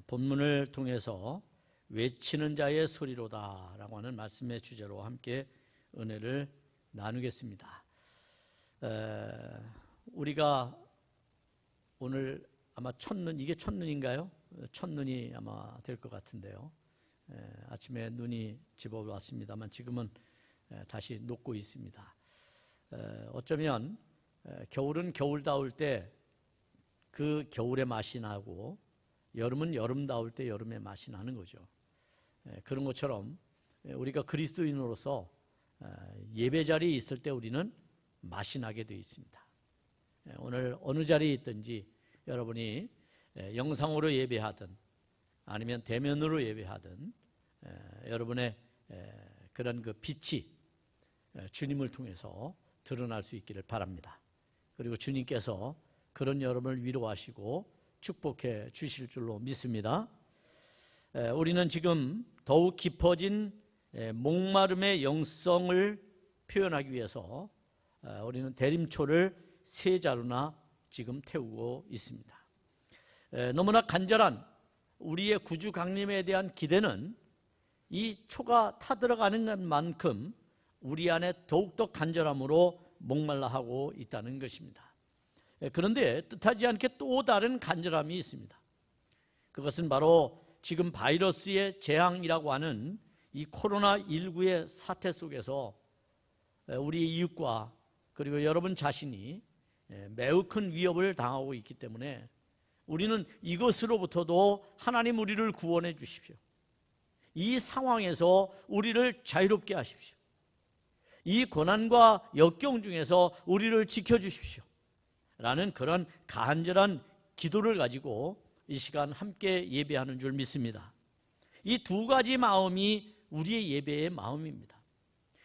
본문을 통해서 외치는 자의 소리로다 라고 하는 말씀의 주제로 함께 은혜를 나누겠습니다. 우리가 오늘 아마 첫눈, 이게 첫눈인가요? 첫눈이 아마 될 것 같은데요. 아침에 눈이 집어왔습니다만 지금은 다시 녹고 있습니다. 어쩌면 겨울은 겨울다울 때 그 겨울의 맛이 나고 여름은 여름다울 때 여름의 맛이 나는 거죠. 그런 것처럼 우리가 그리스도인으로서 예배 자리에 있을 때 우리는 맛이 나게 되어 있습니다. 오늘 어느 자리에 있든지 여러분이 영상으로 예배하든 아니면 대면으로 예배하든 여러분의 그런 그 빛이 주님을 통해서 드러날 수 있기를 바랍니다. 그리고 주님께서 그런 여러분을 위로하시고 축복해 주실 줄로 믿습니다. 우리는 지금 더욱 깊어진 목마름의 영성을 표현하기 위해서 우리는 대림초를 3자루나 지금 태우고 있습니다. 너무나 간절한 우리의 구주 강림에 대한 기대는 이 초가 타들어가는 것만큼 우리 안에 더욱더 간절함으로 목말라 하고 있다는 것입니다. 그런데 뜻하지 않게 또 다른 간절함이 있습니다. 그것은 바로 지금 바이러스의 재앙이라고 하는 이 코로나19의 사태 속에서 우리 이웃과 그리고 여러분 자신이 매우 큰 위협을 당하고 있기 때문에 우리는 이것으로부터도 하나님 우리를 구원해 주십시오. 이 상황에서 우리를 자유롭게 하십시오. 이 고난과 역경 중에서 우리를 지켜주십시오 라는 그런 간절한 기도를 가지고 이 시간 함께 예배하는 줄 믿습니다. 이 두 가지 마음이 우리의 예배의 마음입니다.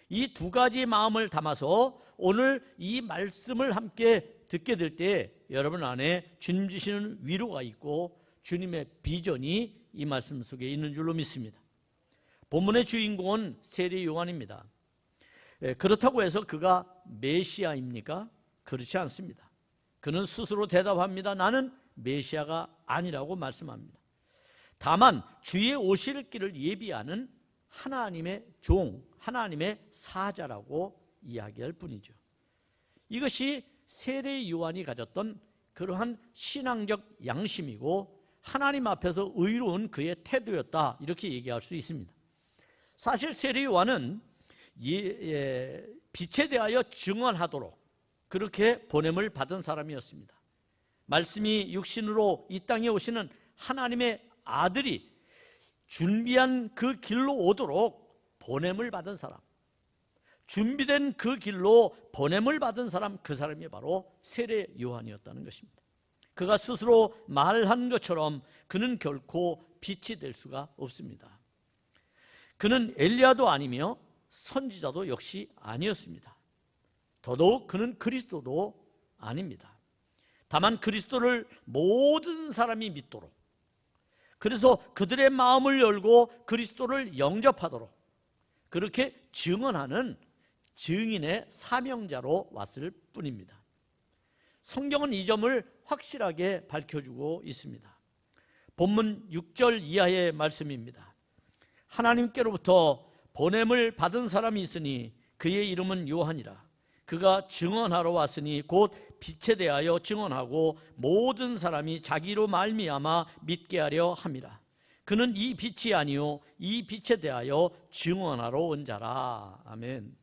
이 두 가지 마음을 담아서 오늘 이 말씀을 함께 듣게 될 때 여러분 안에 주님 주시는 위로가 있고 주님의 비전이 이 말씀 속에 있는 줄로 믿습니다. 본문의 주인공은 세례 요한입니다. 그렇다고 해서 그가 메시아입니까? 그렇지 않습니다. 그는 스스로 대답합니다. 나는 메시아가 아니라고 말씀합니다. 다만 주의 오실 길을 예비하는 하나님의 종, 하나님의 사자라고 이야기할 뿐이죠. 이것이 세례 요한이 가졌던 그러한 신앙적 양심이고 하나님 앞에서 의로운 그의 태도였다 이렇게 얘기할 수 있습니다. 사실 세례 요한은 빛에 대하여 증언하도록 그렇게 보냄을 받은 사람이었습니다. 말씀이 육신으로 이 땅에 오시는 하나님의 아들이 준비한 그 길로 오도록 보냄을 받은 사람, 준비된 그 길로 보냄을 받은 사람, 그 사람이 바로 세례 요한이었다는 것입니다. 그가 스스로 말한 것처럼 그는 결코 빛이 될 수가 없습니다. 그는 엘리야도 아니며 선지자도 역시 아니었습니다. 더더욱 그는 그리스도도 아닙니다. 다만 그리스도를 모든 사람이 믿도록, 그래서 그들의 마음을 열고 그리스도를 영접하도록 그렇게 증언하는 증인의 사명자로 왔을 뿐입니다. 성경은 이 점을 확실하게 밝혀주고 있습니다. 본문 6절 이하의 말씀입니다. 하나님께로부터 보냄을 받은 사람이 있으니 그의 이름은 요한이라. 그가 증언하러 왔으니 곧 빛에 대하여 증언하고 모든 사람이 자기로 말미암아 믿게 하려 함이라. 그는 이 빛이 아니요 이 빛에 대하여 증언하러 온 자라. 아멘.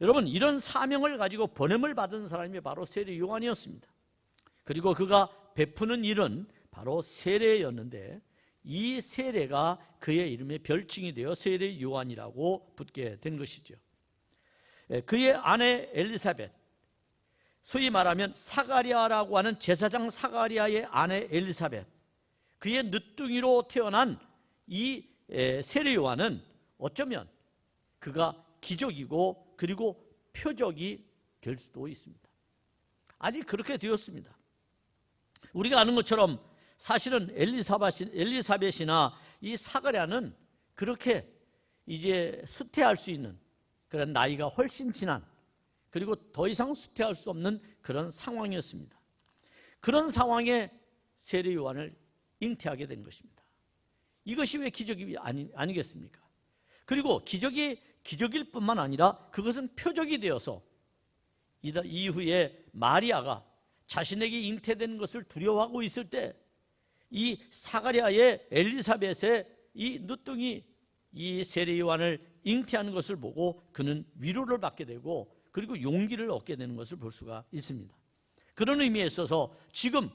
여러분, 이런 사명을 가지고 보냄을 받은 사람이 바로 세례 요한이었습니다. 그리고 그가 베푸는 일은 바로 세례였는데 이 세례가 그의 이름의 별칭이 되어 세례 요한이라고 붙게 된 것이죠. 그의 아내 엘리사벳, 소위 말하면 사가랴라고 하는 제사장 사가랴의 아내 엘리사벳, 그의 늦둥이로 태어난 이 세례 요한은 어쩌면 그가 기적이고 그리고 표적이 될 수도 있습니다. 아직 그렇게 되었습니다. 우리가 아는 것처럼 사실은 엘리사벳이나 이 사가랴는 그렇게 이제 수태할 수 있는 그런 나이가 훨씬 지난, 그리고 더 이상 수태할 수 없는 그런 상황이었습니다. 그런 상황에 세례 요한을 잉태하게 된 것입니다. 이것이 왜 기적이 아니겠습니까? 그리고 기적일 뿐만 아니라 그것은 표적이 되어서 이후에 마리아가 자신에게 잉태되는 것을 두려워하고 있을 때 이 사가랴의 엘리사벳의 이 늦둥이 이 세례 요한을 잉태하는 것을 보고 그는 위로를 받게 되고 그리고 용기를 얻게 되는 것을 볼 수가 있습니다. 그런 의미에 있어서 지금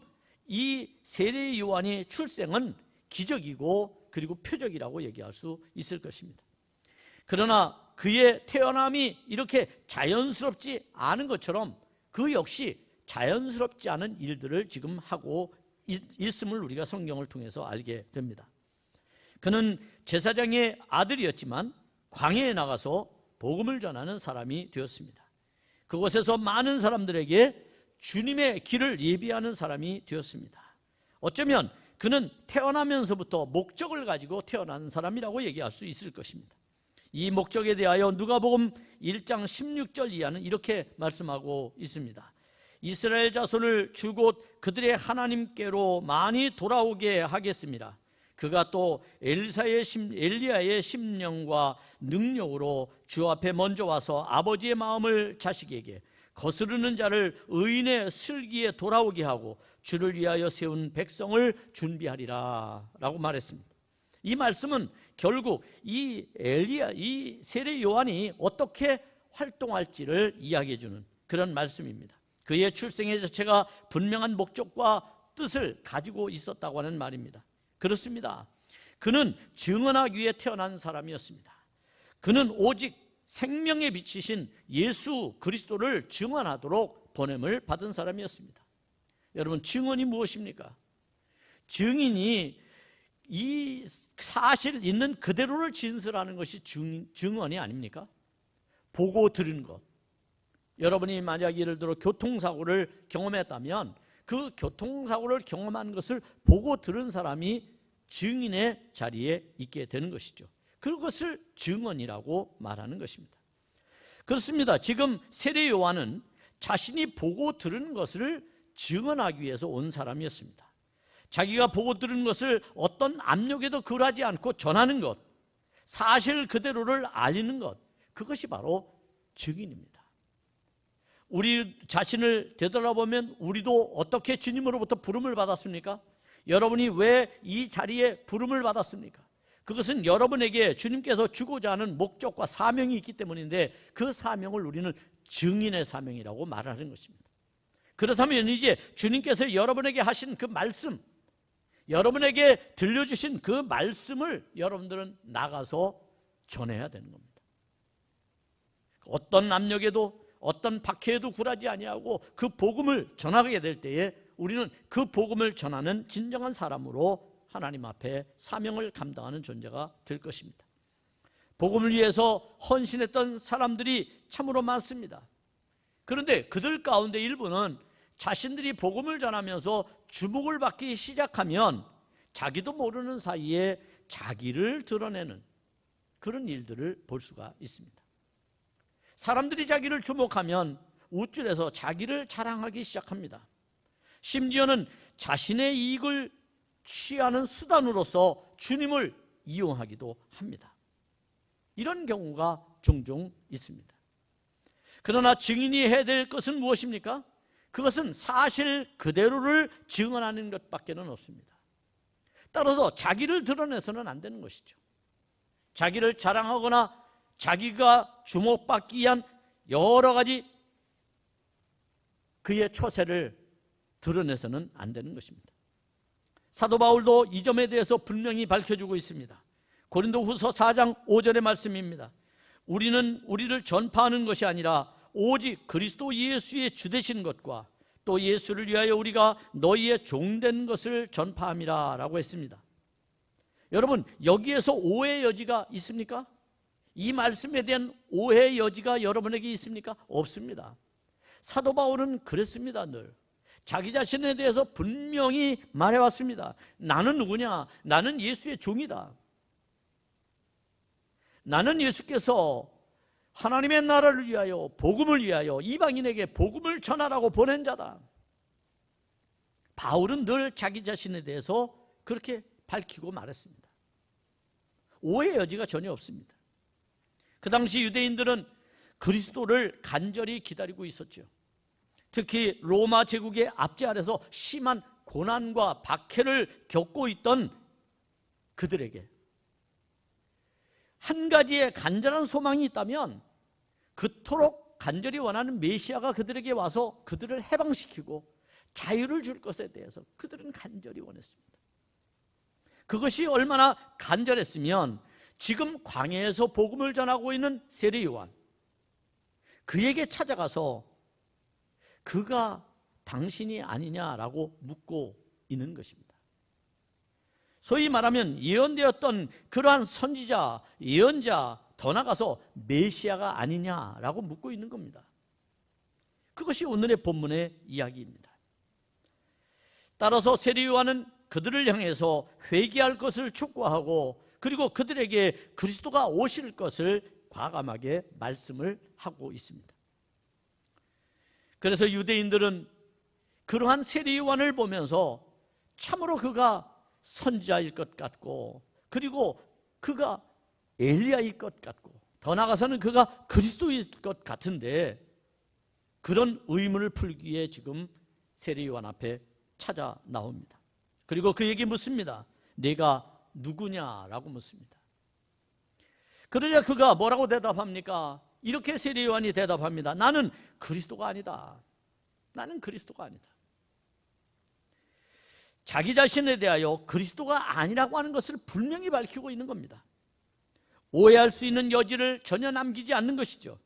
이 세례 요한의 출생은 기적이고 그리고 표적이라고 얘기할 수 있을 것입니다. 그러나 그의 태어남이 이렇게 자연스럽지 않은 것처럼 그 역시 자연스럽지 않은 일들을 지금 하고 있음을 우리가 성경을 통해서 알게 됩니다. 그는 제사장의 아들이었지만 광야에 나가서 복음을 전하는 사람이 되었습니다. 그곳에서 많은 사람들에게 주님의 길을 예비하는 사람이 되었습니다. 어쩌면 그는 태어나면서부터 목적을 가지고 태어난 사람이라고 얘기할 수 있을 것입니다. 이 목적에 대하여 누가복음 1장 16절 이하는 이렇게 말씀하고 있습니다. 이스라엘 자손을 주곧 그들의 하나님께로 많이 돌아오게 하겠습니다. 그가 또 엘리야의 심령과 능력으로 주 앞에 먼저 와서 아버지의 마음을 자식에게 거스르는 자를 의인의 슬기에 돌아오게 하고 주를 위하여 세운 백성을 준비하리라 라고 말했습니다. 이 말씀은 결국 이 세례 요한이 어떻게 활동할지를 이야기해 주는 그런 말씀입니다. 그의 출생의 자체가 분명한 목적과 뜻을 가지고 있었다고 하는 말입니다. 그렇습니다. 그는 증언하기 위해 태어난 사람이었습니다. 그는 오직 생명의 빛이신 예수 그리스도를 증언하도록 보냄을 받은 사람이었습니다. 여러분, 증언이 무엇입니까? 증인이 이 사실 있는 그대로를 진술하는 것이 증언이 아닙니까? 보고 들은 것. 여러분이 만약 예를 들어 교통사고를 경험했다면 그 교통사고를 경험한 것을 보고 들은 사람이 증인의 자리에 있게 되는 것이죠. 그것을 증언이라고 말하는 것입니다. 그렇습니다. 지금 세례 요한은 자신이 보고 들은 것을 증언하기 위해서 온 사람이었습니다. 자기가 보고 들은 것을 어떤 압력에도 굴하지 않고 전하는 것, 사실 그대로를 알리는 것, 그것이 바로 증인입니다. 우리 자신을 되돌아보면 우리도 어떻게 주님으로부터 부름을 받았습니까? 여러분이 왜 이 자리에 부름을 받았습니까? 그것은 여러분에게 주님께서 주고자 하는 목적과 사명이 있기 때문인데 그 사명을 우리는 증인의 사명이라고 말하는 것입니다. 그렇다면 이제 주님께서 여러분에게 하신 그 말씀, 여러분에게 들려주신 그 말씀을 여러분들은 나가서 전해야 되는 겁니다. 어떤 압력에도 어떤 박해에도 굴하지 아니하고 그 복음을 전하게 될 때에 우리는 그 복음을 전하는 진정한 사람으로 하나님 앞에 사명을 감당하는 존재가 될 것입니다. 복음을 위해서 헌신했던 사람들이 참으로 많습니다. 그런데 그들 가운데 일부는 자신들이 복음을 전하면서 주목을 받기 시작하면 자기도 모르는 사이에 자기를 드러내는 그런 일들을 볼 수가 있습니다. 사람들이 자기를 주목하면 우쭐해서 자기를 자랑하기 시작합니다. 심지어는 자신의 이익을 취하는 수단으로서 주님을 이용하기도 합니다. 이런 경우가 종종 있습니다. 그러나 증인이 해야 될 것은 무엇입니까? 그것은 사실 그대로를 증언하는 것밖에는 없습니다. 따라서 자기를 드러내서는 안 되는 것이죠. 자기를 자랑하거나 자기가 주목받기 위한 여러 가지 그의 처세를 드러내서는 안 되는 것입니다. 사도 바울도 이 점에 대해서 분명히 밝혀주고 있습니다. 고린도후서 4장 5절의 말씀입니다. 우리는 우리를 전파하는 것이 아니라 오직 그리스도 예수의 주되신 것과 또 예수를 위하여 우리가 너희의 종된 것을 전파함이라 라고 했습니다. 여러분, 여기에서 오해의 여지가 있습니까? 이 말씀에 대한 오해의 여지가 여러분에게 있습니까? 없습니다. 사도 바울은 그랬습니다. 늘 자기 자신에 대해서 분명히 말해왔습니다. 나는 누구냐? 나는 예수의 종이다. 나는 예수께서 하나님의 나라를 위하여 복음을 위하여 이방인에게 복음을 전하라고 보낸 자다. 바울은 늘 자기 자신에 대해서 그렇게 밝히고 말했습니다. 오해의 여지가 전혀 없습니다. 그 당시 유대인들은 그리스도를 간절히 기다리고 있었죠. 특히 로마 제국의 압제 아래서 심한 고난과 박해를 겪고 있던 그들에게 한 가지의 간절한 소망이 있다면 그토록 간절히 원하는 메시아가 그들에게 와서 그들을 해방시키고 자유를 줄 것에 대해서 그들은 간절히 원했습니다. 그것이 얼마나 간절했으면 지금 광야에서 복음을 전하고 있는 세례 요한, 그에게 찾아가서 그가 당신이 아니냐라고 묻고 있는 것입니다. 소위 말하면 예언되었던 그러한 선지자, 예언자, 더 나아가서 메시아가 아니냐라고 묻고 있는 겁니다. 그것이 오늘의 본문의 이야기입니다. 따라서 세례 요한은 그들을 향해서 회개할 것을 촉구하고 그리고 그들에게 그리스도가 오실 것을 과감하게 말씀을 하고 있습니다. 그래서 유대인들은 그러한 세례 요한을 보면서 참으로 그가 선지자일 것 같고 그리고 그가 엘리야일 것 같고 더 나아가서는 그가 그리스도일 것 같은데 그런 의문을 풀기 위해 지금 세례 요한 앞에 찾아 나옵니다. 그리고 그에게 묻습니다. 내가 누구냐라고 묻습니다. 그러자 그가 뭐라고 대답합니까? 이렇게 세례 요한이 대답합니다. 나는 그리스도가 아니다. 나는 그리스도가 아니다. 자기 자신에 대하여 그리스도가 아니라고 하는 것을 분명히 밝히고 있는 겁니다. 오해할 수 있는 여지를 전혀 남기지 않는 것이죠.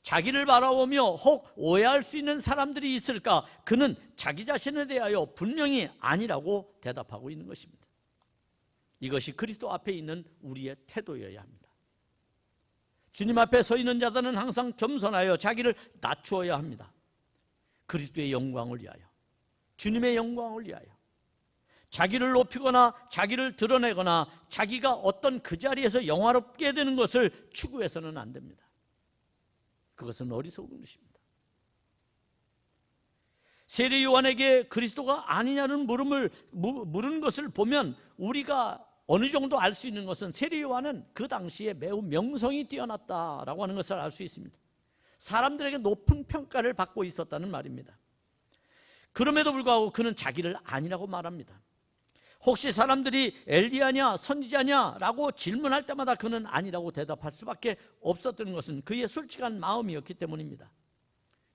자기를 바라보며 혹 오해할 수 있는 사람들이 있을까? 그는 자기 자신에 대하여 분명히 아니라고 대답하고 있는 것입니다. 이것이 그리스도 앞에 있는 우리의 태도여야 합니다. 주님 앞에 서 있는 자들은 항상 겸손하여 자기를 낮추어야 합니다. 그리스도의 영광을 위하여, 주님의 영광을 위하여 자기를 높이거나 자기를 드러내거나 자기가 어떤 그 자리에서 영화롭게 되는 것을 추구해서는 안 됩니다. 그것은 어리석은 것입니다. 세례 요한에게 그리스도가 아니냐는 물은 것을 보면 우리가 어느 정도 알 수 있는 것은 세례 요한은 그 당시에 매우 명성이 뛰어났다라고 하는 것을 알 수 있습니다. 사람들에게 높은 평가를 받고 있었다는 말입니다. 그럼에도 불구하고 그는 자기를 아니라고 말합니다. 혹시 사람들이 엘리야냐 선지자냐라고 질문할 때마다 그는 아니라고 대답할 수밖에 없었던 것은 그의 솔직한 마음이었기 때문입니다.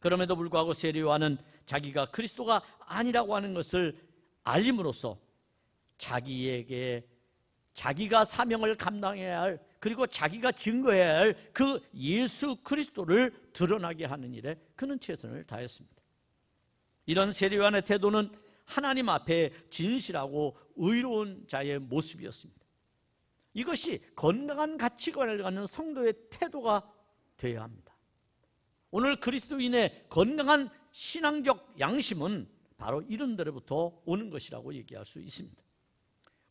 그럼에도 불구하고 세례 요한은 자기가 그리스도가 아니라고 하는 것을 알림으로써 자기에게 자기가 사명을 감당해야 할 그리고 자기가 증거해야 할 그 예수 그리스도를 드러나게 하는 일에 그는 최선을 다했습니다. 이런 세례 요한의 태도는 하나님 앞에 진실하고 의로운 자의 모습이었습니다. 이것이 건강한 가치관을 갖는 성도의 태도가 되어야 합니다. 오늘 그리스도인의 건강한 신앙적 양심은 바로 이런 데로부터 오는 것이라고 얘기할 수 있습니다.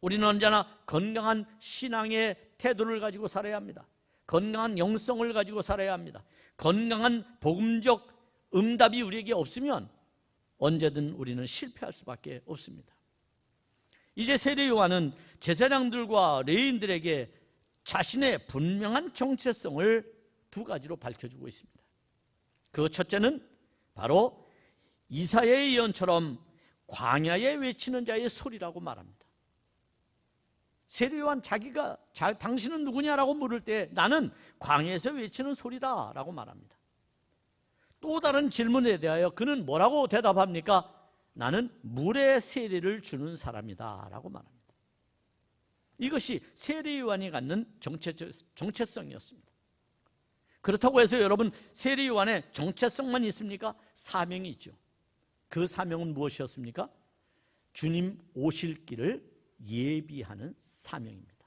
우리는 언제나 건강한 신앙의 태도를 가지고 살아야 합니다. 건강한 영성을 가지고 살아야 합니다. 건강한 복음적 응답이 우리에게 없으면 언제든 우리는 실패할 수밖에 없습니다. 이제 세례 요한은 제사장들과 레위인들에게 자신의 분명한 정체성을 두 가지로 밝혀주고 있습니다. 그 첫째는 바로 이사야의 예언처럼 광야에 외치는 자의 소리라고 말합니다. 세례 요한 자기가 당신은 누구냐라고 물을 때 나는 광야에서 외치는 소리다 라고 말합니다. 또 다른 질문에 대하여 그는 뭐라고 대답합니까? 나는 물의 세례를 주는 사람이다 라고 말합니다. 이것이 세례 요한이 갖는 정체성이었습니다. 그렇다고 해서 여러분 세례 요한의 정체성만 있습니까? 사명이 있죠. 그 사명은 무엇이었습니까? 주님 오실 길을 예비하는 사명입니다.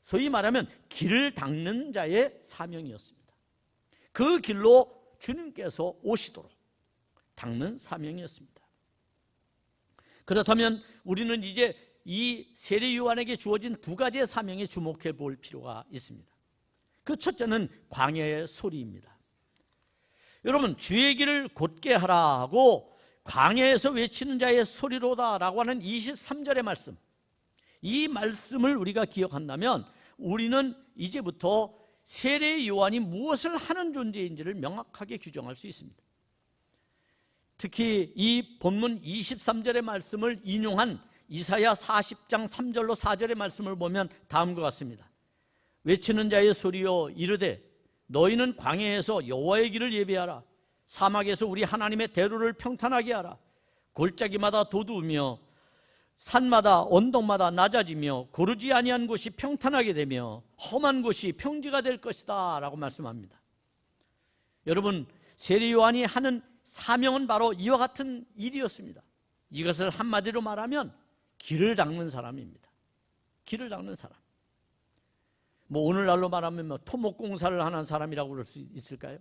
소위 말하면 길을 닦는 자의 사명이었습니다. 그 길로 주님께서 오시도록 닦는 사명이었습니다. 그렇다면 우리는 이제 이 세례 요한에게 주어진 두 가지의 사명에 주목해 볼 필요가 있습니다. 그 첫째는 광야의 소리입니다. 여러분 주의 길을 곧게 하라 하고 광야에서 외치는 자의 소리로다 라고 하는 23절의 말씀, 이 말씀을 우리가 기억한다면 우리는 이제부터 세례 요한이 무엇을 하는 존재인지를 명확하게 규정할 수 있습니다. 특히 이 본문 23절의 말씀을 인용한 이사야 40장 3절로 4절의 말씀을 보면 다음과 같습니다. 외치는 자의 소리여 이르되 너희는 광야에서 여호와의 길을 예비하라. 사막에서 우리 하나님의 대로를 평탄하게 하라. 골짜기마다 돋우며 산마다 언덕마다 낮아지며 고르지 아니한 곳이 평탄하게 되며 험한 곳이 평지가 될 것이다 라고 말씀합니다. 여러분, 세례 요한이 하는 사명은 바로 이와 같은 일이었습니다. 이것을 한마디로 말하면 길을 닦는 사람입니다. 길을 닦는 사람. 뭐 오늘날로 말하면 토목공사를 하는 사람이라고 그럴 수 있을까요?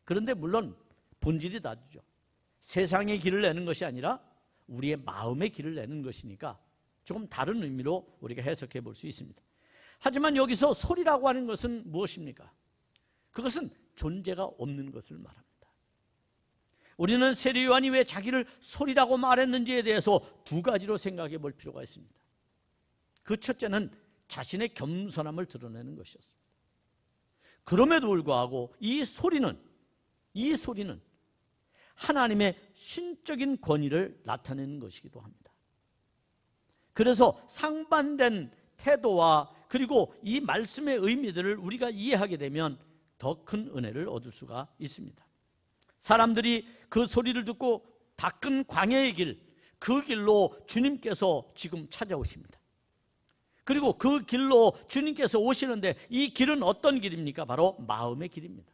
그런데 물론 본질이 다르죠. 세상의 길을 내는 것이 아니라 우리의 마음의 길을 내는 것이니까 조금 다른 의미로 우리가 해석해 볼 수 있습니다. 하지만 여기서 소리라고 하는 것은 무엇입니까? 그것은 존재가 없는 것을 말합니다. 우리는 세례 요한이 왜 자기를 소리라고 말했는지에 대해서 두 가지로 생각해 볼 필요가 있습니다. 그 첫째는 자신의 겸손함을 드러내는 것이었습니다. 그럼에도 불구하고 이 소리는 하나님의 신적인 권위를 나타내는 것이기도 합니다. 그래서 상반된 태도와 그리고 이 말씀의 의미들을 우리가 이해하게 되면 더 큰 은혜를 얻을 수가 있습니다. 사람들이 그 소리를 듣고 닦은 광야의 길, 그 길로 주님께서 지금 찾아오십니다. 그리고 그 길로 주님께서 오시는데 이 길은 어떤 길입니까? 바로 마음의 길입니다.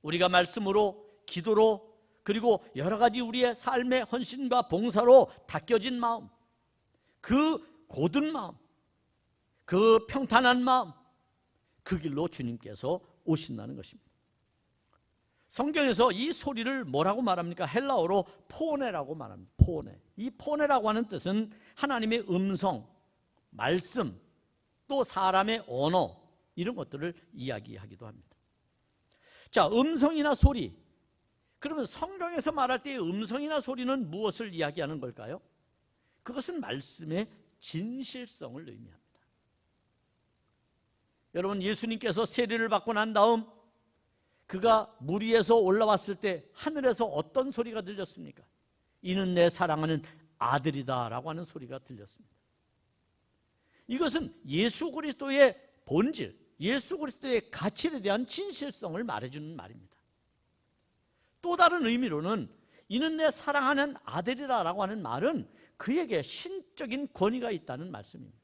우리가 말씀으로, 기도로, 그리고 여러 가지 우리의 삶의 헌신과 봉사로 닦여진 마음, 그 고든 마음, 그 평탄한 마음, 그 길로 주님께서 오신다는 것입니다. 성경에서 이 소리를 뭐라고 말합니까? 헬라어로 포네라고 말합니다. 포네. 이 포네라고 하는 뜻은 하나님의 음성, 말씀, 또 사람의 언어, 이런 것들을 이야기하기도 합니다. 자, 음성이나 소리. 그러면 성경에서 말할 때 음성이나 소리는 무엇을 이야기하는 걸까요? 그것은 말씀의 진실성을 의미합니다. 여러분, 예수님께서 세례를 받고 난 다음 그가 물 위에서 올라왔을 때 하늘에서 어떤 소리가 들렸습니까? 이는 내 사랑하는 아들이다 라고 하는 소리가 들렸습니다. 이것은 예수 그리스도의 본질, 예수 그리스도의 가치에 대한 진실성을 말해주는 말입니다. 또 다른 의미로는 이는 내 사랑하는 아들이다 라고 하는 말은 그에게 신적인 권위가 있다는 말씀입니다.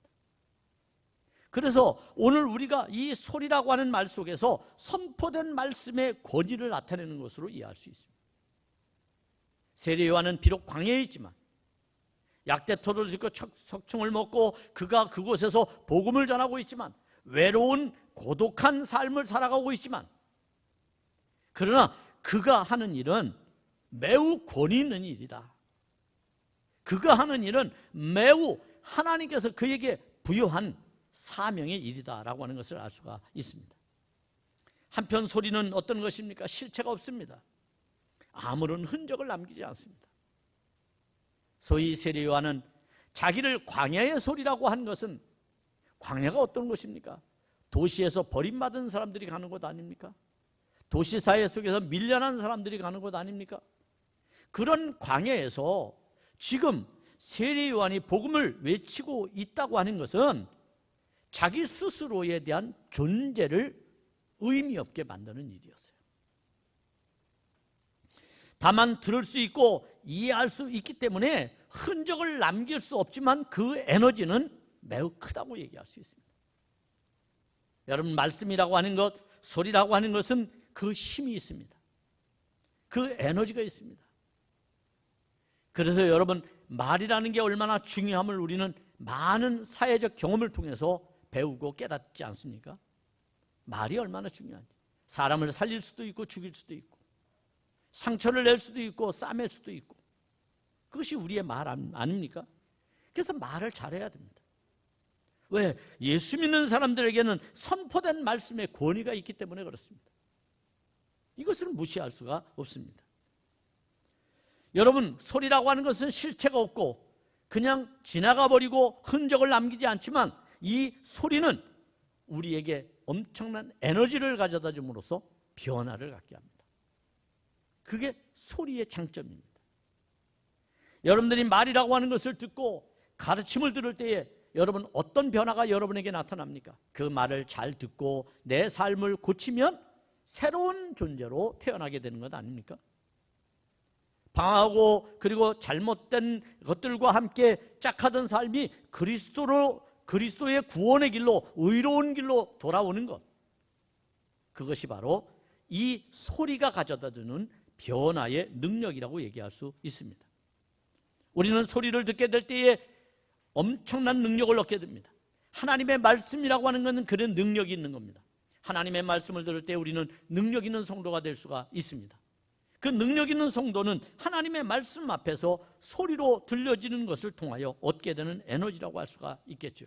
그래서 오늘 우리가 이 소리라고 하는 말 속에서 선포된 말씀의 권위를 나타내는 것으로 이해할 수 있습니다. 세례 요한은 비록 광야에 있지만 약대토를 짓고 석충을 먹고 그가 그곳에서 복음을 전하고 있지만 외로운 고독한 삶을 살아가고 있지만 그러나 그가 하는 일은 매우 권위 있는 일이다. 그가 하는 일은 매우 하나님께서 그에게 부여한 사명의 일이다라고 하는 것을 알 수가 있습니다. 한편 소리는 어떤 것입니까? 실체가 없습니다. 아무런 흔적을 남기지 않습니다. 소위 세례 요한은 자기를 광야의 소리라고 한 것은 광야가 어떤 것입니까? 도시에서 버림받은 사람들이 가는 곳 아닙니까? 도시 사회 속에서 밀려난 사람들이 가는 곳 아닙니까? 그런 광야에서 지금 세례 요한이 복음을 외치고 있다고 하는 것은 자기 스스로에 대한 존재를 의미 없게 만드는 일이었어요. 다만 들을 수 있고 이해할 수 있기 때문에 흔적을 남길 수 없지만 그 에너지는 매우 크다고 얘기할 수 있습니다. 여러분, 말씀이라고 하는 것, 소리라고 하는 것은 그 힘이 있습니다. 그 에너지가 있습니다. 그래서 여러분, 말이라는 게 얼마나 중요함을 우리는 많은 사회적 경험을 통해서 배우고 깨닫지 않습니까? 말이 얼마나 중요한지. 사람을 살릴 수도 있고 죽일 수도 있고 상처를 낼 수도 있고 싸맬 수도 있고 그것이 우리의 말 아닙니까? 그래서 말을 잘해야 됩니다. 왜? 예수 믿는 사람들에게는 선포된 말씀의 권위가 있기 때문에 그렇습니다. 이것을 무시할 수가 없습니다. 여러분, 소리라고 하는 것은 실체가 없고 그냥 지나가 버리고 흔적을 남기지 않지만 이 소리는 우리에게 엄청난 에너지를 가져다 줌으로써 변화를 갖게 합니다. 그게 소리의 장점입니다. 여러분들이 말이라고 하는 것을 듣고 가르침을 들을 때에 여러분 어떤 변화가 여러분에게 나타납니까? 그 말을 잘 듣고 내 삶을 고치면 새로운 존재로 태어나게 되는 것 아닙니까? 방황하고 그리고 잘못된 것들과 함께 짝하던 삶이 그리스도의 구원의 길로, 의로운 길로 돌아오는 것, 그것이 바로 이 소리가 가져다주는 변화의 능력이라고 얘기할 수 있습니다. 우리는 소리를 듣게 될 때에 엄청난 능력을 얻게 됩니다. 하나님의 말씀이라고 하는 것은 그런 능력이 있는 겁니다. 하나님의 말씀을 들을 때 우리는 능력 있는 성도가 될 수가 있습니다. 그 능력 있는 성도는 하나님의 말씀 앞에서 소리로 들려지는 것을 통하여 얻게 되는 에너지라고 할 수가 있겠죠.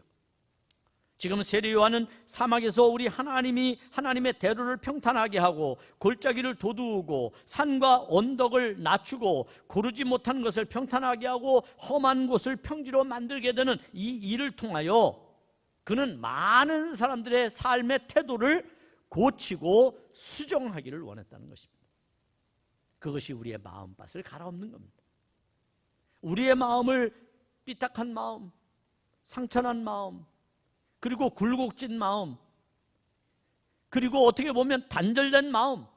지금 세례 요한은 사막에서 우리 하나님의 대로를 평탄하게 하고 골짜기를 도두고 산과 언덕을 낮추고 고르지 못한 것을 평탄하게 하고 험한 곳을 평지로 만들게 되는 이 일을 통하여 그는 많은 사람들의 삶의 태도를 고치고 수정하기를 원했다는 것입니다. 그것이 우리의 마음밭을 갈아엎는 겁니다. 우리의 마음을 삐딱한 마음, 상처난 마음, 그리고 굴곡진 마음, 그리고 어떻게 보면 단절된 마음,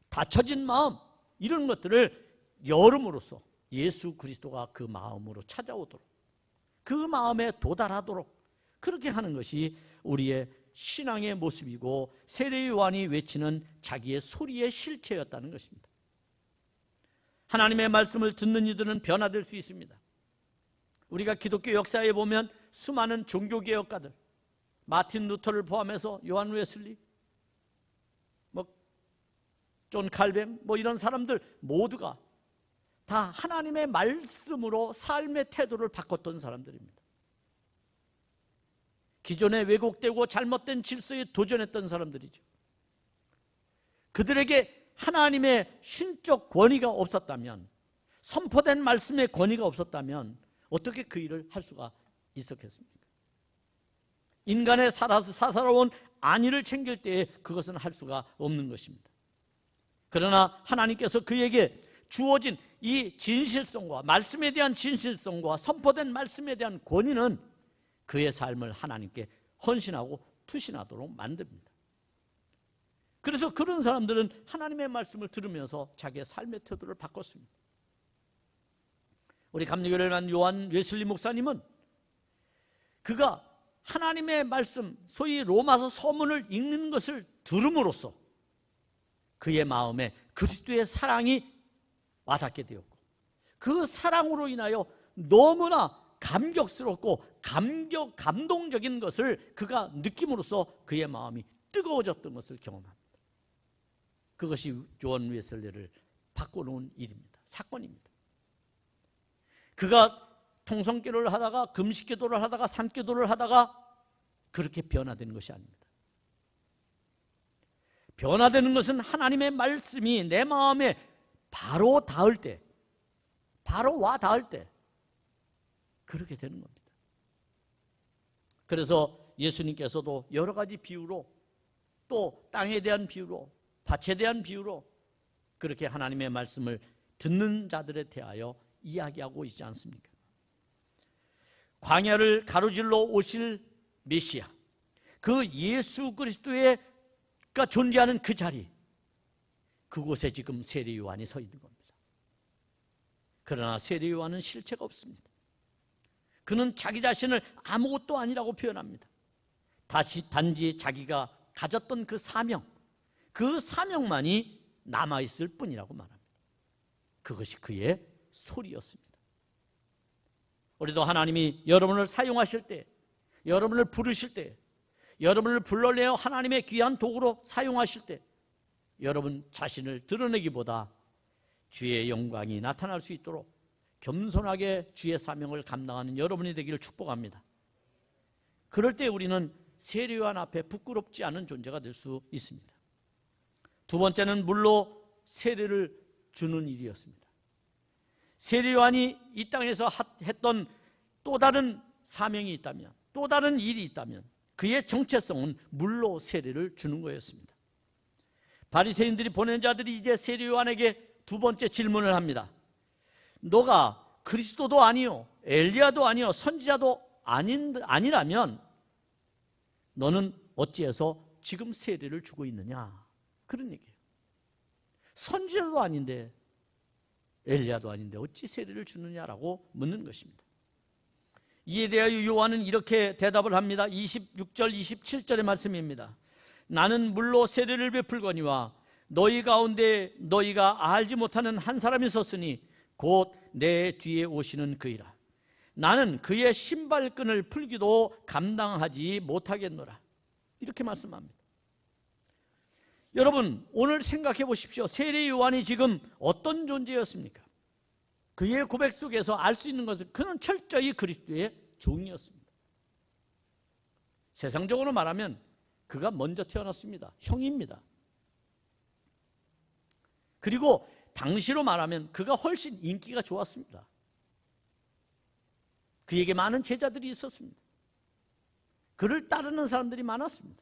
닫혀진 마음, 이런 것들을 열음으로써 예수 그리스도가 그 마음으로 찾아오도록, 그 마음에 도달하도록 그렇게 하는 것이 우리의 신앙의 모습이고 세례 요한이 외치는 자기의 소리의 실체였다는 것입니다. 하나님의 말씀을 듣는 이들은 변화될 수 있습니다. 우리가 기독교 역사에 보면 수많은 종교개혁가들, 마틴 루터를 포함해서 요한 웨슬리, 존 칼뱅, 이런 사람들 모두가 다 하나님의 말씀으로 삶의 태도를 바꿨던 사람들입니다. 기존에 왜곡되고 잘못된 질서에 도전했던 사람들이죠. 그들에게 하나님의 신적 권위가 없었다면, 선포된 말씀의 권위가 없었다면 어떻게 그 일을 할 수가 있었겠습니까? 인간의 사사로운 안위를 챙길 때에 그것은 할 수가 없는 것입니다. 그러나 하나님께서 그에게 주어진 이 진실성과 말씀에 대한 진실성과 선포된 말씀에 대한 권위는 그의 삶을 하나님께 헌신하고 투신하도록 만듭니다. 그래서 그런 사람들은 하나님의 말씀을 들으면서 자기의 삶의 태도를 바꿨습니다. 우리 감리교를 한 요한 웨슬리 목사님은 그가 하나님의 말씀, 소위 로마서 서문을 읽는 것을 들음으로써 그의 마음에 그리스도의 사랑이 와닿게 되었고, 그 사랑으로 인하여 너무나 감격스럽고 감동적인 것을 그가 느낌으로써 그의 마음이 뜨거워졌던 것을 경험합니다. 그것이 존 웨슬리를 바꿔놓은 일입니다. 사건입니다. 그가 통성기도를 하다가 금식기도를 하다가 산기도를 하다가 그렇게 변화되는 것이 아닙니다. 변화되는 것은 하나님의 말씀이 내 마음에 바로 닿을 때, 바로 와 닿을 때 그렇게 되는 겁니다. 그래서 예수님께서도 여러 가지 비유로, 또 땅에 대한 비유로, 밭에 대한 비유로 그렇게 하나님의 말씀을 듣는 자들에 대하여 이야기하고 있지 않습니까? 광야를 가로질러 오실 메시아, 그 예수 그리스도가 존재하는 그 자리, 그곳에 지금 세례 요한이 서 있는 겁니다. 그러나 세례 요한은 실체가 없습니다. 그는 자기 자신을 아무것도 아니라고 표현합니다. 단지 자기가 가졌던 그 사명만이 남아있을 뿐이라고 말합니다. 그것이 그의 소리였습니다. 우리도 하나님이 여러분을 사용하실 때, 여러분을 부르실 때, 여러분을 불러내어 하나님의 귀한 도구로 사용하실 때 여러분 자신을 드러내기보다 주의 영광이 나타날 수 있도록 겸손하게 주의 사명을 감당하는 여러분이 되기를 축복합니다. 그럴 때 우리는 세례 요한 앞에 부끄럽지 않은 존재가 될 수 있습니다. 두 번째는 물로 세례를 주는 일이었습니다. 세례 요한이 이 땅에서 했던 또 다른 사명이 있다면, 또 다른 일이 있다면 그의 정체성은 물로 세례를 주는 거였습니다. 바리새인들이 보낸 자들이 이제 세례 요한에게 두 번째 질문을 합니다. 너가 그리스도도 아니요 엘리야도 아니요 선지자도 아니라면 너는 어찌해서 지금 세례를 주고 있느냐, 그런 얘기예요. 선지자도 아닌데 엘리야도 아닌데 어찌 세례를 주느냐라고 묻는 것입니다. 이에 대하여 요한은 이렇게 대답을 합니다. 26절 27절의 말씀입니다. 나는 물로 세례를 베풀거니와 너희 가운데 너희가 알지 못하는 한 사람이 섰으니 곧 내 뒤에 오시는 그이라. 나는 그의 신발끈을 풀기도 감당하지 못하겠노라. 이렇게 말씀합니다. 여러분, 오늘 생각해 보십시오. 세례 요한이 지금 어떤 존재였습니까? 그의 고백 속에서 알 수 있는 것은 그는 철저히 그리스도의 종이었습니다. 세상적으로 말하면 그가 먼저 태어났습니다. 형입니다. 그리고 당시로 말하면 그가 훨씬 인기가 좋았습니다. 그에게 많은 제자들이 있었습니다. 그를 따르는 사람들이 많았습니다.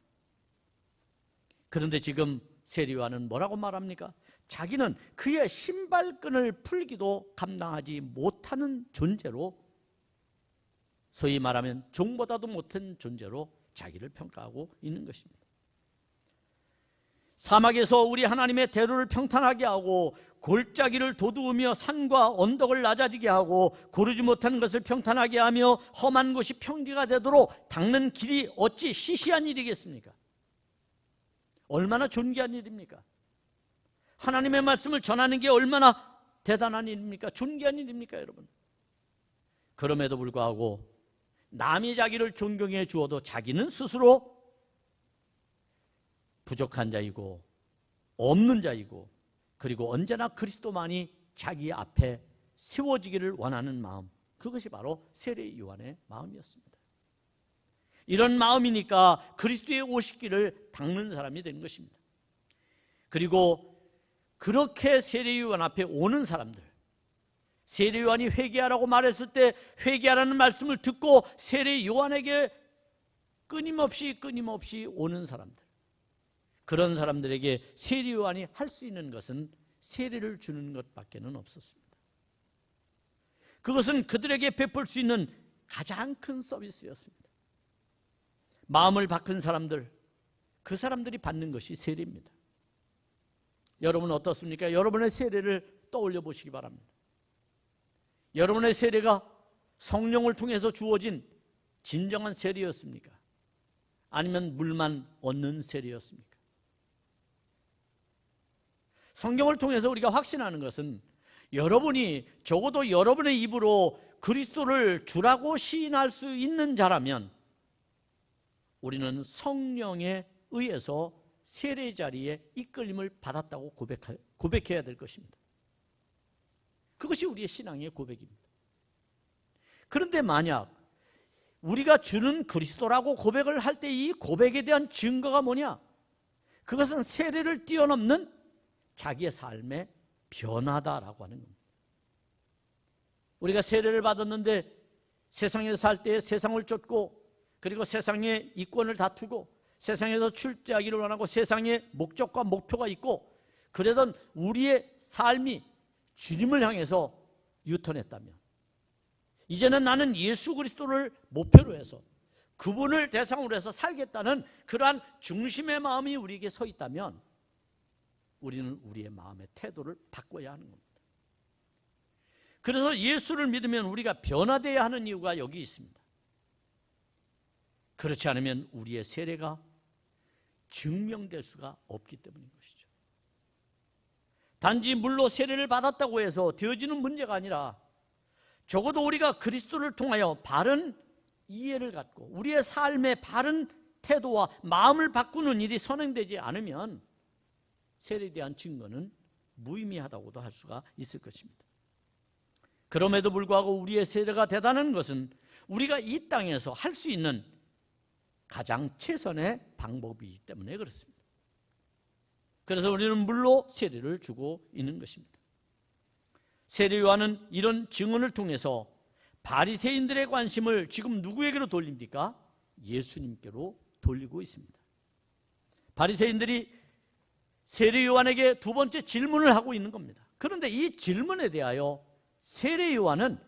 그런데 지금 세례 요한은 뭐라고 말합니까? 자기는 그의 신발끈을 풀기도 감당하지 못하는 존재로, 소위 말하면 종보다도 못한 존재로 자기를 평가하고 있는 것입니다. 사막에서 우리 하나님의 대로를 평탄하게 하고 골짜기를 도두으며 산과 언덕을 낮아지게 하고 고르지 못하는 것을 평탄하게 하며 험한 곳이 평지가 되도록 닦는 길이 어찌 시시한 일이겠습니까? 얼마나 존귀한 일입니까? 하나님의 말씀을 전하는 게 얼마나 대단한 일입니까? 존귀한 일입니까, 여러분? 그럼에도 불구하고 남이 자기를 존경해 주어도 자기는 스스로 부족한 자이고 없는 자이고, 그리고 언제나 그리스도만이 자기 앞에 세워지기를 원하는 마음, 그것이 바로 세례 요한의 마음이었습니다. 이런 마음이니까 그리스도의 오시기를 닦는 사람이 된 것입니다. 그리고 그렇게 세례 요한 앞에 오는 사람들, 세례 요한이 회개하라고 말했을 때 회개하라는 말씀을 듣고 세례 요한에게 끊임없이 오는 사람들, 그런 사람들에게 세례 요한이 할 수 있는 것은 세례를 주는 것밖에는 없었습니다. 그것은 그들에게 베풀 수 있는 가장 큰 서비스였습니다. 마음을 바꾼 사람들, 그 사람들이 받는 것이 세례입니다. 여러분 어떻습니까? 여러분의 세례를 떠올려 보시기 바랍니다. 여러분의 세례가 성령을 통해서 주어진 진정한 세례였습니까? 아니면 물만 얻는 세례였습니까? 성경을 통해서 우리가 확신하는 것은 여러분이 적어도 여러분의 입으로 그리스도를 주라고 시인할 수 있는 자라면 우리는 성령에 의해서 세례 자리에 이끌림을 받았다고 고백해야 될 것입니다. 그것이 우리의 신앙의 고백입니다. 그런데 만약 우리가 주는 그리스도라고 고백을 할 때 이 고백에 대한 증거가 뭐냐? 그것은 세례를 뛰어넘는 자기의 삶의 변화다라고 하는 겁니다. 우리가 세례를 받았는데 세상에서 살 때 세상을 쫓고, 그리고 세상의 이권을 다투고, 세상에서 출제하기를 원하고 세상의 목적과 목표가 있고, 그러던 우리의 삶이 주님을 향해서 유턴했다면, 이제는 나는 예수 그리스도를 목표로 해서 그분을 대상으로 해서 살겠다는 그러한 중심의 마음이 우리에게 서 있다면 우리는 우리의 마음의 태도를 바꿔야 하는 겁니다. 그래서 예수를 믿으면 우리가 변화되어야 하는 이유가 여기 있습니다. 그렇지 않으면 우리의 세례가 증명될 수가 없기 때문인 것이죠. 단지 물로 세례를 받았다고 해서 되어지는 문제가 아니라 적어도 우리가 그리스도를 통하여 바른 이해를 갖고 우리의 삶의 바른 태도와 마음을 바꾸는 일이 선행되지 않으면 세례에 대한 증거는 무의미하다고도 할 수가 있을 것입니다. 그럼에도 불구하고 우리의 세례가 대단한 것은 우리가 이 땅에서 할 수 있는 가장 최선의 방법이기 때문에 그렇습니다. 그래서 우리는 물로 세례를 주고 있는 것입니다. 세례 요한은 이런 증언을 통해서 바리새인들의 관심을 지금 누구에게로 돌립니까? 예수님께로 돌리고 있습니다. 바리새인들이 세례 요한에게 두 번째 질문을 하고 있는 겁니다. 그런데 이 질문에 대하여 세례 요한은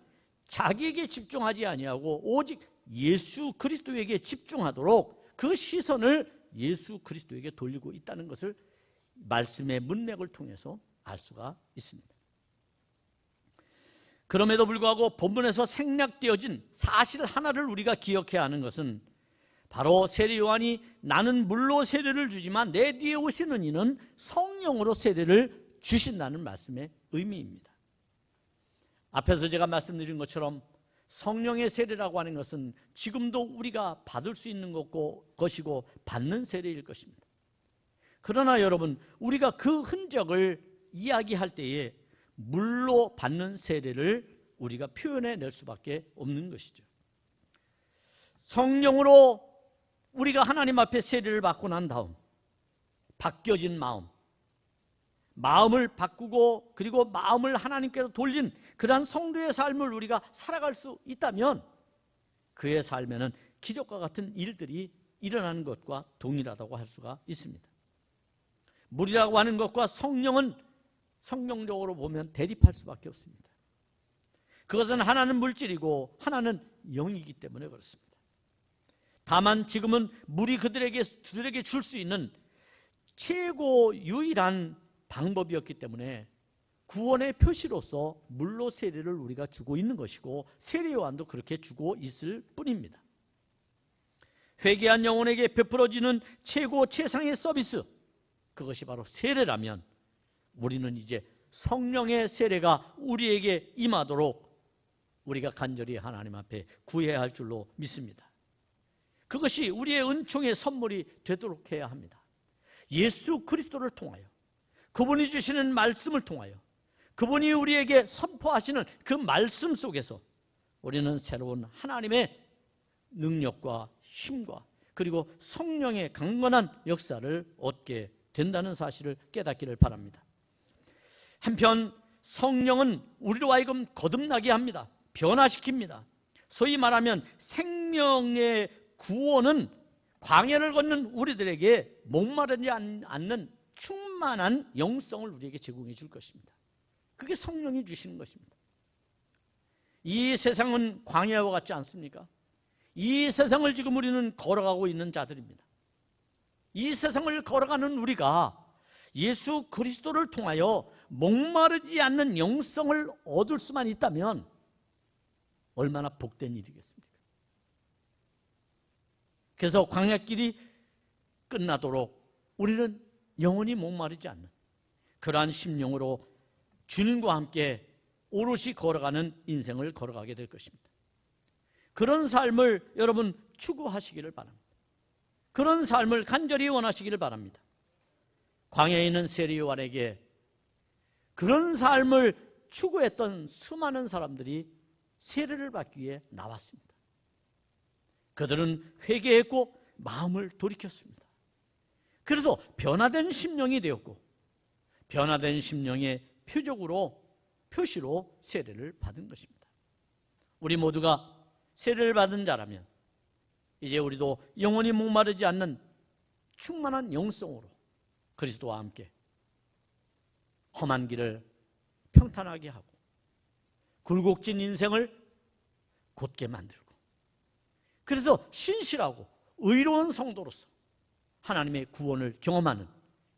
자기에게 집중하지 아니하고 오직 예수 그리스도에게 집중하도록 그 시선을 예수 그리스도에게 돌리고 있다는 것을 말씀의 문맥을 통해서 알 수가 있습니다. 그럼에도 불구하고 본문에서 생략되어진 사실 하나를 우리가 기억해야 하는 것은 바로 세례 요한이 나는 물로 세례를 주지만 내 뒤에 오시는 이는 성령으로 세례를 주신다는 말씀의 의미입니다. 앞에서 제가 말씀드린 것처럼 성령의 세례라고 하는 것은 지금도 우리가 받을 수 있는 것이고 받는 세례일 것입니다. 그러나 여러분, 우리가 그 흔적을 이야기할 때에 물로 받는 세례를 우리가 표현해낼 수밖에 없는 것이죠. 성령으로 우리가 하나님 앞에 세례를 받고 난 다음 바뀌어진 마음을 바꾸고 그리고 마음을 하나님께로 돌린 그러한 성도의 삶을 우리가 살아갈 수 있다면 그의 삶에는 기적과 같은 일들이 일어나는 것과 동일하다고 할 수가 있습니다. 물이라고 하는 것과 성령은 성경적으로 보면 대립할 수밖에 없습니다. 그것은 하나는 물질이고 하나는 영이기 때문에 그렇습니다. 다만 지금은 물이 그들에게 줄 수 있는 최고 유일한 방법이었기 때문에 구원의 표시로서 물로 세례를 우리가 주고 있는 것이고 세례 요한도 그렇게 주고 있을 뿐입니다. 회개한 영혼에게 베풀어지는 최고 최상의 서비스, 그것이 바로 세례라면 우리는 이제 성령의 세례가 우리에게 임하도록 우리가 간절히 하나님 앞에 구해야 할 줄로 믿습니다. 그것이 우리의 은총의 선물이 되도록 해야 합니다. 예수 그리스도를 통하여, 그분이 주시는 말씀을 통하여, 그분이 우리에게 선포하시는 그 말씀 속에서 우리는 새로운 하나님의 능력과 힘과 그리고 성령의 강건한 역사를 얻게 된다는 사실을 깨닫기를 바랍니다. 한편 성령은 우리로 하여금 거듭나게 합니다. 변화시킵니다. 소위 말하면 생명의 구원은 광야를 걷는 우리들에게 목마르지 않는 충만한 영성을 우리에게 제공해 줄 것입니다. 그게 성령이 주시는 것입니다. 이 세상은 광야와 같지 않습니까? 이 세상을 지금 우리는 걸어가고 있는 자들입니다. 이 세상을 걸어가는 우리가 예수 그리스도를 통하여 목마르지 않는 영성을 얻을 수만 있다면 얼마나 복된 일이겠습니까? 그래서 광야길이 끝나도록 우리는 영원히 목마르지 않는 그러한 심령으로 주님과 함께 오롯이 걸어가는 인생을 걸어가게 될 것입니다. 그런 삶을 여러분 추구하시기를 바랍니다. 그런 삶을 간절히 원하시기를 바랍니다. 광야에 있는 세례 요한에게 그런 삶을 추구했던 수많은 사람들이 세례를 받기 위해 나왔습니다. 그들은 회개했고 마음을 돌이켰습니다. 그래서 변화된 심령이 되었고 변화된 심령의 표시로 세례를 받은 것입니다. 우리 모두가 세례를 받은 자라면 이제 우리도 영원히 목마르지 않는 충만한 영성으로 그리스도와 함께 험한 길을 평탄하게 하고 굴곡진 인생을 곧게 만들고 그래서 신실하고 의로운 성도로서 하나님의 구원을 경험하는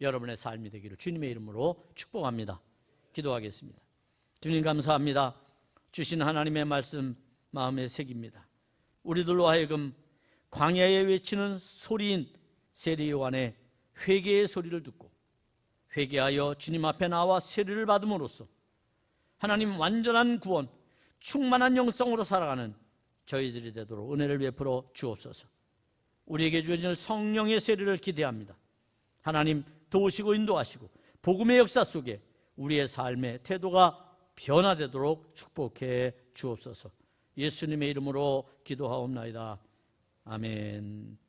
여러분의 삶이 되기를 주님의 이름으로 축복합니다. 기도하겠습니다. 주님 감사합니다. 주신 하나님의 말씀 마음에 새깁니다. 우리들로 하여금 광야에 외치는 소리인 세례 요한의 회개의 소리를 듣고 회개하여 주님 앞에 나와 세례를 받음으로써 하나님 완전한 구원, 충만한 영성으로 살아가는 저희들이 되도록 은혜를 베풀어 주옵소서. 우리에게 주어질 성령의 세례를 기대합니다. 하나님 도우시고 인도하시고 복음의 역사 속에 우리의 삶의 태도가 변화되도록 축복해 주옵소서. 예수님의 이름으로 기도하옵나이다. 아멘.